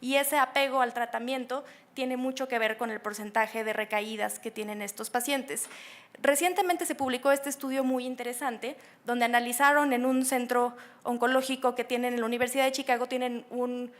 Y ese apego al tratamiento tiene mucho que ver con el porcentaje de recaídas que tienen estos pacientes. Recientemente se publicó este estudio muy interesante, donde analizaron en un centro oncológico que tienen en la Universidad de Chicago, tienen un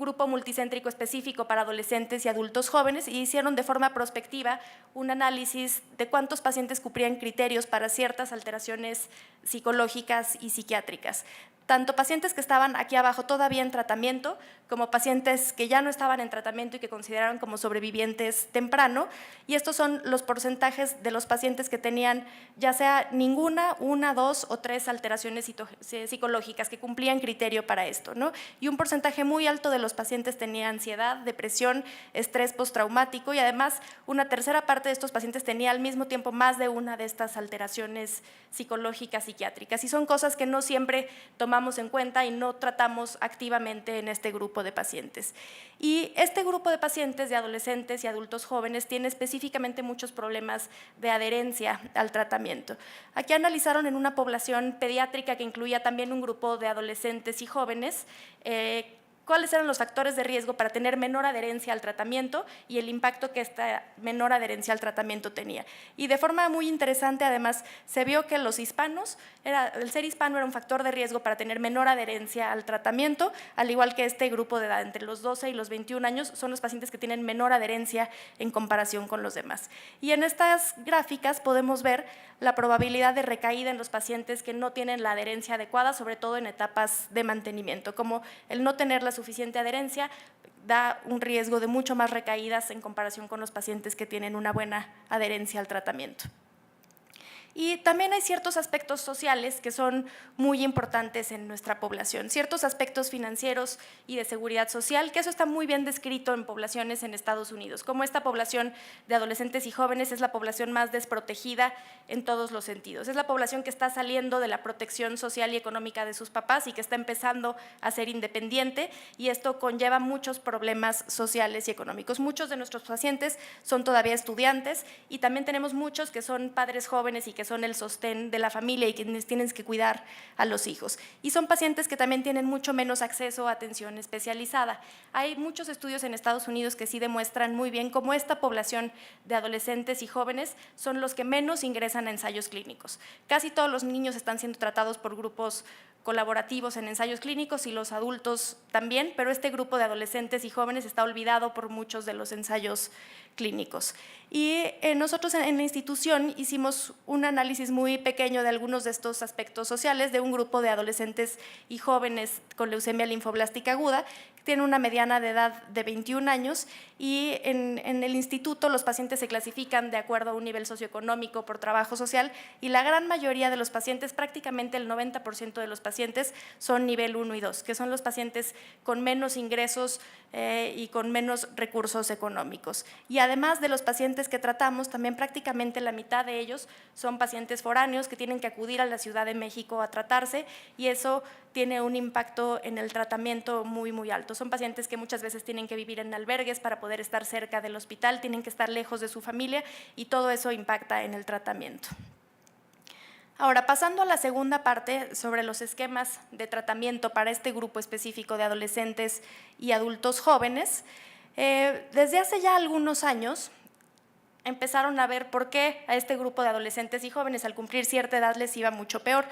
grupo multicéntrico específico para adolescentes y adultos jóvenes, y hicieron de forma prospectiva un análisis de cuántos pacientes cumplían criterios para ciertas alteraciones psicológicas y psiquiátricas. Tanto pacientes que estaban aquí abajo todavía en tratamiento, como pacientes que ya no estaban en tratamiento y que consideraron como sobrevivientes temprano, y estos son los porcentajes de los pacientes que tenían ya sea ninguna, una, dos o tres alteraciones psicológicas que cumplían criterio para esto, ¿no? Y un porcentaje muy alto de los pacientes tenía ansiedad, depresión, estrés postraumático, y además una tercera parte de estos pacientes tenía al mismo tiempo más de una de estas alteraciones psicológicas, psiquiátricas, y son cosas que no siempre tomamos en cuenta y no tratamos activamente en este grupo de pacientes. Y este grupo de pacientes, de adolescentes y adultos jóvenes, tiene específicamente muchos problemas de adherencia al tratamiento. Aquí analizaron en una población pediátrica que incluía también un grupo de adolescentes y jóvenes, cuáles eran los factores de riesgo para tener menor adherencia al tratamiento y el impacto que esta menor adherencia al tratamiento tenía. Y de forma muy interesante, además, se vio que los hispanos, el ser hispano era un factor de riesgo para tener menor adherencia al tratamiento, al igual que este grupo de edad, entre los 12 y los 21 años, son los pacientes que tienen menor adherencia en comparación con los demás. Y en estas gráficas podemos ver la probabilidad de recaída en los pacientes que no tienen la adherencia adecuada, sobre todo en etapas de mantenimiento, como el no tener la suficiente adherencia da un riesgo de mucho más recaídas en comparación con los pacientes que tienen una buena adherencia al tratamiento. Y también hay ciertos aspectos sociales que son muy importantes en nuestra población, ciertos aspectos financieros y de seguridad social, que eso está muy bien descrito en poblaciones en Estados Unidos, como esta población de adolescentes y jóvenes es la población más desprotegida en todos los sentidos. Es la población que está saliendo de la protección social y económica de sus papás y que está empezando a ser independiente, y esto conlleva muchos problemas sociales y económicos. Muchos de nuestros pacientes son todavía estudiantes y también tenemos muchos que son padres jóvenes y que son el sostén de la familia y quienes tienen que cuidar a los hijos. Y son pacientes que también tienen mucho menos acceso a atención especializada. Hay muchos estudios en Estados Unidos que sí demuestran muy bien cómo esta población de adolescentes y jóvenes son los que menos ingresan a ensayos clínicos. Casi todos los niños están siendo tratados por grupos colaborativos en ensayos clínicos y los adultos también, pero este grupo de adolescentes y jóvenes está olvidado por muchos de los ensayos clínicos. Y nosotros en la institución hicimos un análisis muy pequeño de algunos de estos aspectos sociales de un grupo de adolescentes y jóvenes con leucemia linfoblástica aguda, que tienen una mediana de edad de 21 años, y en el instituto los pacientes se clasifican de acuerdo a un nivel socioeconómico por trabajo social, y la gran mayoría de los pacientes, prácticamente el 90% de los pacientes, son nivel 1 y 2, que son los pacientes con menos ingresos y con menos recursos económicos. Y además de los pacientes que tratamos, también prácticamente la mitad de ellos son pacientes foráneos que tienen que acudir a la Ciudad de México a tratarse, y eso tiene un impacto en el tratamiento muy, muy alto. Son pacientes que muchas veces tienen que vivir en albergues para poder estar cerca del hospital, tienen que estar lejos de su familia, y todo eso impacta en el tratamiento. Ahora, pasando a la segunda parte sobre los esquemas de tratamiento para este grupo específico de adolescentes y adultos jóvenes, desde hace ya algunos años empezaron a ver por qué a este grupo de adolescentes y jóvenes al cumplir cierta edad les iba mucho peor,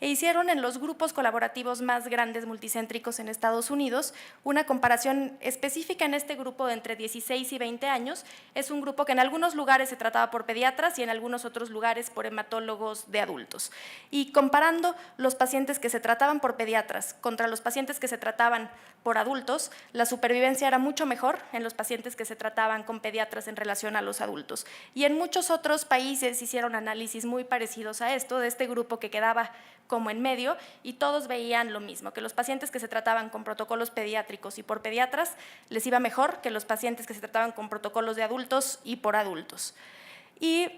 e hicieron en los grupos colaborativos más grandes multicéntricos en Estados Unidos una comparación específica en este grupo de entre 16 y 20 años. Es un grupo que en algunos lugares se trataba por pediatras y en algunos otros lugares por hematólogos de adultos. Y comparando los pacientes que se trataban por pediatras contra los pacientes que se trataban por adultos, la supervivencia era mucho mejor en los pacientes que se trataban con pediatras en relación a los adultos. Y en muchos otros países hicieron análisis muy parecidos a esto, de este grupo que quedaba como en medio, y todos veían lo mismo, que los pacientes que se trataban con protocolos pediátricos y por pediatras les iba mejor que los pacientes que se trataban con protocolos de adultos y por adultos. Y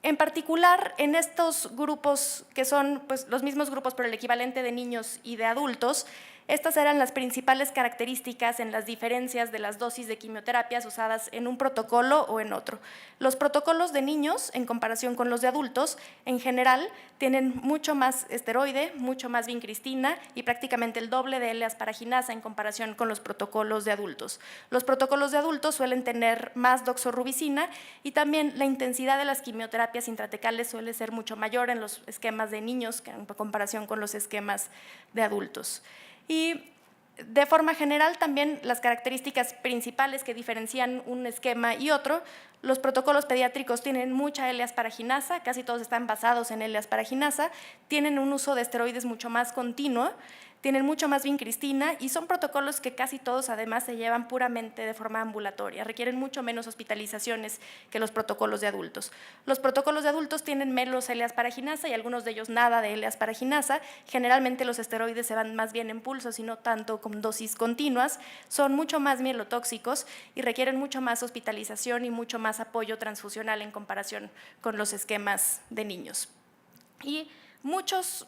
en particular, en estos grupos que son pues, los mismos grupos pero el equivalente de niños y de adultos, Estas eran las principales características en las diferencias de las dosis de quimioterapias usadas en un protocolo o en otro. Los protocolos de niños, en comparación con los de adultos, en general tienen mucho más esteroide, mucho más vincristina y prácticamente el doble de L-asparaginasa en comparación con los protocolos de adultos. Los protocolos de adultos suelen tener más doxorubicina y también la intensidad de las quimioterapias intratecales suele ser mucho mayor en los esquemas de niños que en comparación con los esquemas de adultos. Y de forma general también las características principales que diferencian un esquema y otro, los protocolos pediátricos tienen mucha L-asparaginasa, casi todos están basados en L-asparaginasa, tienen un uso de esteroides mucho más continuo, tienen mucho más vincristina y son protocolos que casi todos además se llevan puramente de forma ambulatoria, requieren mucho menos hospitalizaciones que los protocolos de adultos. Los protocolos de adultos tienen menos L-asparaginasa y algunos de ellos nada de L-asparaginasa, generalmente los esteroides se van más bien en pulsos y no tanto con dosis continuas, son mucho más mielotóxicos y requieren mucho más hospitalización y mucho más apoyo transfusional en comparación con los esquemas de niños. Y muchos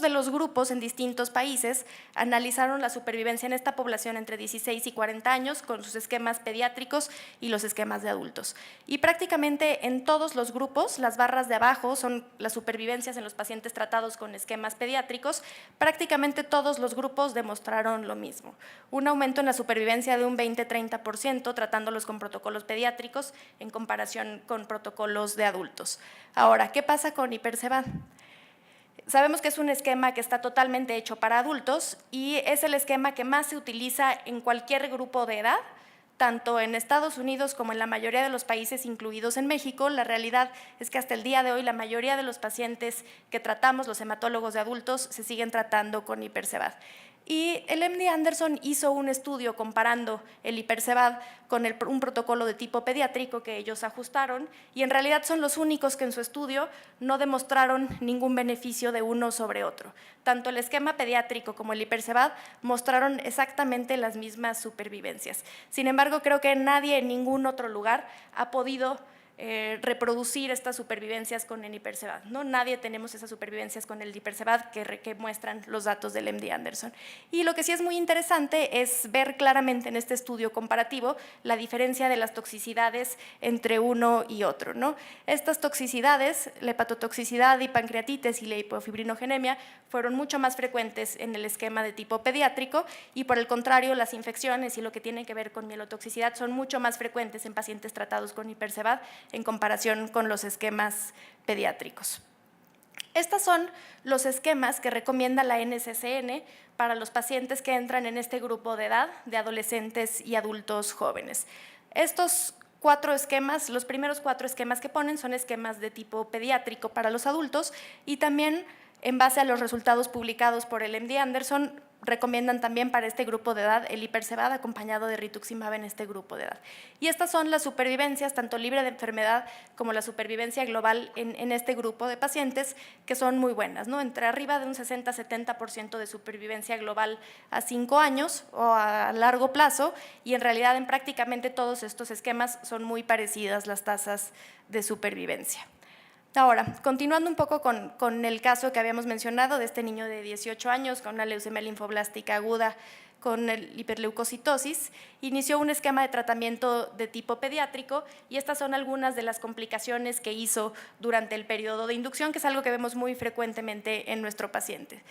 de los grupos en distintos países analizaron la supervivencia en esta población entre 16 y 40 años con sus esquemas pediátricos y los esquemas de adultos. Y prácticamente en todos los grupos, las barras de abajo son las supervivencias en los pacientes tratados con esquemas pediátricos, prácticamente todos los grupos demostraron lo mismo. Un aumento en la supervivencia de un 20-30% tratándolos con protocolos pediátricos en comparación con protocolos de adultos. Ahora, ¿qué pasa con Hipercevad? Sabemos que es un esquema que está totalmente hecho para adultos y es el esquema que más se utiliza en cualquier grupo de edad, tanto en Estados Unidos como en la mayoría de los países, incluidos en México. La realidad es que hasta el día de hoy la mayoría de los pacientes que tratamos, los hematólogos de adultos, se siguen tratando con Hipercevad. Y el MD Anderson hizo un estudio comparando el Hipercevad con un protocolo de tipo pediátrico que ellos ajustaron y en realidad son los únicos que en su estudio no demostraron ningún beneficio de uno sobre otro. Tanto el esquema pediátrico como el Hipercevad mostraron exactamente las mismas supervivencias. Sin embargo, creo que nadie en ningún otro lugar ha podido reproducir estas supervivencias con el Hipercevad, ¿no? Nadie tenemos esas supervivencias con el Hipercevad que muestran los datos del MD Anderson. Y lo que sí es muy interesante es ver claramente en este estudio comparativo la diferencia de las toxicidades entre uno y otro, ¿no? Estas toxicidades, la hepatotoxicidad y pancreatitis y la hipofibrinogenemia, fueron mucho más frecuentes en el esquema de tipo pediátrico y por el contrario las infecciones y lo que tiene que ver con mielotoxicidad son mucho más frecuentes en pacientes tratados con Hipercevad en comparación con los esquemas pediátricos. Estos son los esquemas que recomienda la NCCN para los pacientes que entran en este grupo de edad de adolescentes y adultos jóvenes. Estos 4 esquemas, los primeros 4 esquemas que ponen son esquemas de tipo pediátrico para los adultos y también en base a los resultados publicados por el MD Anderson, recomiendan también para este grupo de edad el Hipercevad acompañado de rituximab en este grupo de edad. Y estas son las supervivencias, tanto libre de enfermedad como la supervivencia global en este grupo de pacientes, que son muy buenas, ¿no? Entre arriba de un 60-70% de supervivencia global a 5 años o a largo plazo, y en realidad en prácticamente todos estos esquemas son muy parecidas las tasas de supervivencia. Ahora, continuando un poco con el caso que habíamos mencionado de este niño de 18 años con una leucemia linfoblástica aguda con hiperleucocitosis, inició un esquema de tratamiento de tipo pediátrico y estas son algunas de las complicaciones que hizo durante el periodo de inducción, que es algo que vemos muy frecuentemente en nuestro paciente.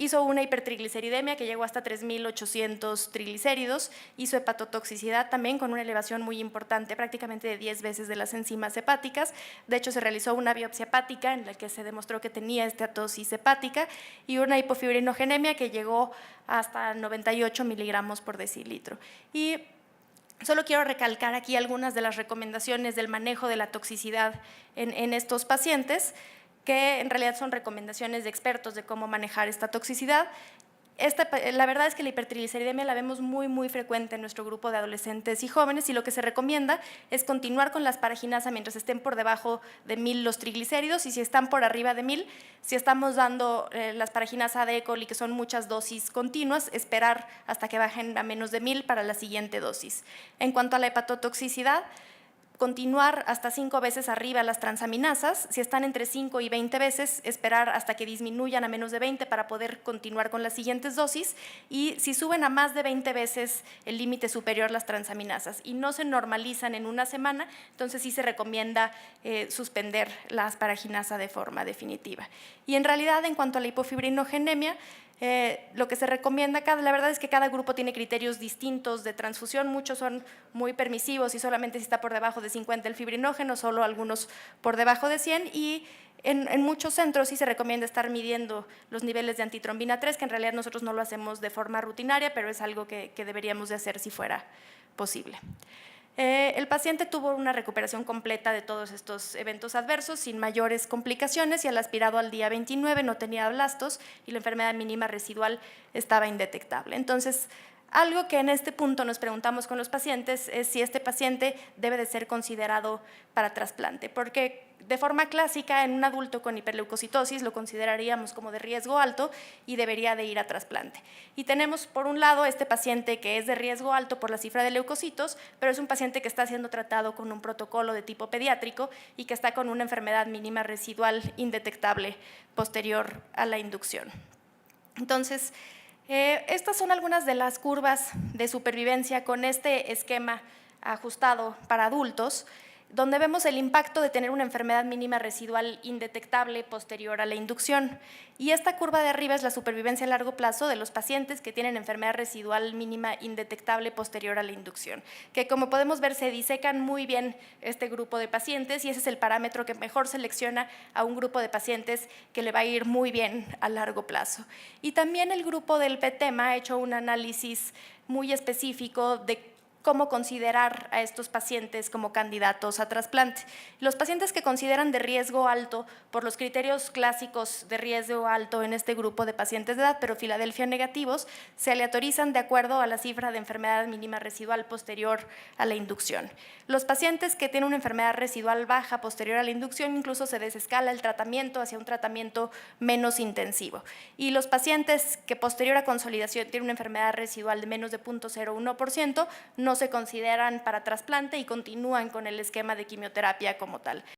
Hizo una hipertrigliceridemia que llegó hasta 3.800 triglicéridos, hizo hepatotoxicidad también con una elevación muy importante, prácticamente de 10 veces de las enzimas hepáticas. De hecho, se realizó una biopsia hepática en la que se demostró que tenía esteatosis hepática y una hipofibrinogenemia que llegó hasta 98 miligramos por decilitro. Y solo quiero recalcar aquí algunas de las recomendaciones del manejo de la toxicidad en estos pacientes, que en realidad son recomendaciones de expertos de cómo manejar esta toxicidad. La verdad es que la hipertrigliceridemia la vemos muy frecuente en nuestro grupo de adolescentes y jóvenes y lo que se recomienda es continuar con la asparaginasa mientras estén por debajo de 1000 los triglicéridos y si están por arriba de 1000, si estamos dando la asparaginasa de Ecol y que son muchas dosis continuas, esperar hasta que bajen a menos de 1000 para la siguiente dosis. En cuanto a la hepatotoxicidad, continuar hasta 5 veces arriba las transaminasas. Si están entre 5 y 20 veces, esperar hasta que disminuyan a menos de 20 para poder continuar con las siguientes dosis. Y si suben a más de 20 veces el límite superior las transaminasas y no se normalizan en una semana, entonces sí se recomienda suspender la asparaginasa de forma definitiva. Y en realidad, en cuanto a la hipofibrinogenemia, lo que se recomienda, la verdad es que cada grupo tiene criterios distintos de transfusión, muchos son muy permisivos y solamente si está por debajo de 50 el fibrinógeno, solo algunos por debajo de 100, y en muchos centros sí se recomienda estar midiendo los niveles de antitrombina 3, que en realidad nosotros no lo hacemos de forma rutinaria, pero es algo que deberíamos de hacer si fuera posible. El paciente tuvo una recuperación completa de todos estos eventos adversos sin mayores complicaciones y al aspirado al día 29 no tenía blastos y la enfermedad mínima residual estaba indetectable. Entonces, algo que en este punto nos preguntamos con los pacientes es si este paciente debe de ser considerado para trasplante, porque de forma clásica en un adulto con hiperleucocitosis lo consideraríamos como de riesgo alto y debería de ir a trasplante. Y tenemos por un lado este paciente que es de riesgo alto por la cifra de leucocitos, pero es un paciente que está siendo tratado con un protocolo de tipo pediátrico y que está con una enfermedad mínima residual indetectable posterior a la inducción. Entonces, estas son algunas de las curvas de supervivencia con este esquema ajustado para adultos, donde vemos el impacto de tener una enfermedad mínima residual indetectable posterior a la inducción. Y esta curva de arriba es la supervivencia a largo plazo de los pacientes que tienen enfermedad residual mínima indetectable posterior a la inducción, que como podemos ver se disecan muy bien este grupo de pacientes y ese es el parámetro que mejor selecciona a un grupo de pacientes que le va a ir muy bien a largo plazo. Y también el grupo del PETEMA ha hecho un análisis muy específico de cómo considerar a estos pacientes como candidatos a trasplante. Los pacientes que consideran de riesgo alto por los criterios clásicos de riesgo alto en este grupo de pacientes de edad, pero Filadelfia negativos, se aleatorizan de acuerdo a la cifra de enfermedad mínima residual posterior a la inducción. Los pacientes que tienen una enfermedad residual baja posterior a la inducción incluso se desescala el tratamiento hacia un tratamiento menos intensivo. Y los pacientes que posterior a consolidación tienen una enfermedad residual de menos de 0.01% no se consideran para trasplante y continúan con el esquema de quimioterapia como tal.